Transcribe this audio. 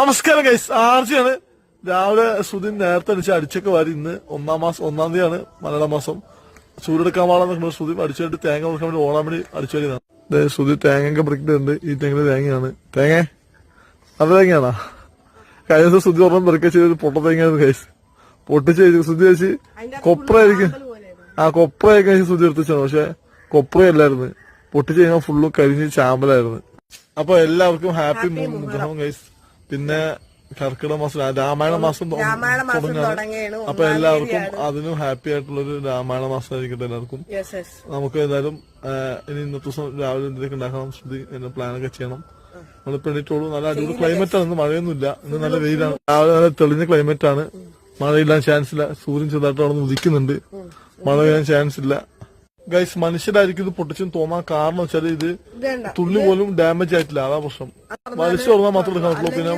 നമസ്കാരം ഗൈസ്, ആർജിയാണ്. രാവിലെ സുധിൻ നേരത്തെ അടിച്ചൊക്കെ വാരി. ഇന്ന് 1 തീയതിയാണ് മലയാള മാസം. ചൂടെടുക്കാൻ പാടാന്ന് സുധി അടിച്ചിട്ട് തേങ്ങ കൊടുക്കാൻ വേണ്ടി ഓടാൻ വേണ്ടി അടിച്ചു വരുന്നതാണ്. സുധി തേങ്ങ പറിക്കുന്നുണ്ട്. ഈ തെങ്ങിന് തേങ്ങയാണ്. തേങ്ങ നല്ല തേങ്ങയാണോ? കഴിഞ്ഞ ദിവസം സുധി ഒരെണ്ണം പെറുക്കെ ചെയ്ത് പൊട്ട തേങ്ങയായിരുന്നു ഗൈസ്. പൊട്ടിച്ച് സുധി വെച്ച് കൊപ്രയായിരിക്കും. കൊപ്രയൊക്കെ സുധി എടുത്തിച്ചാണ്. പക്ഷെ കൊപ്രയല്ലായിരുന്നു. പൊട്ടിച്ച് കഴിഞ്ഞാൽ ഫുള്ളും കരിഞ്ഞ് ചാമ്പലായിരുന്നു. അപ്പൊ എല്ലാവർക്കും ഹാപ്പി മുഹറം ഗൈസ്. പിന്നെ കർക്കിടക മാസം രാമായണ മാസം തുടങ്ങുകയാണ്. അപ്പൊ എല്ലാവർക്കും അതിനും ഹാപ്പി ആയിട്ടുള്ളൊരു രാമായണ മാസം ആയിരിക്കട്ടെ എല്ലാവർക്കും. നമുക്ക് ഏതായാലും ഇനി ഇന്നത്തെ ദിവസം രാവിലെ എന്തെങ്കിലും ഉണ്ടാക്കണം. ശ്രുതി എന്നെ പ്ലാനൊക്കെ ചെയ്യണം. നമ്മളിപ്പോ എണീറ്റോളൂ. നല്ല അടിപൊളി ക്ലൈമറ്റ് ആണ്. ഇന്ന് മഴയൊന്നുമില്ല. ഇന്ന് നല്ല വെയിലാണ്. രാവിലെ നല്ല തെളിഞ്ഞ ക്ലൈമറ്റ് ആണ്. മഴയില്ലാൻ ചാൻസ് ഇല്ല. സൂര്യൻ ചെറുതായിട്ട് അവിടെ ഉദിക്കുന്നുണ്ട്. മഴ പെയ്യാൻ ചാൻസ് ഇല്ല ഗൈസ്. മനുഷ്യരായിരിക്കും ഇത് പൊട്ടിച്ചെന്ന് തോന്നാൻ കാരണം വെച്ചാൽ ഇത് തുള്ളി പോലും ഡാമേജ് ആയിട്ടില്ല. അതാ പ്രശ്നം. വലിച്ചു തുറന്നാൽ മാത്രമേ എടുക്കാൻ പറ്റുള്ളൂ. പിന്നെ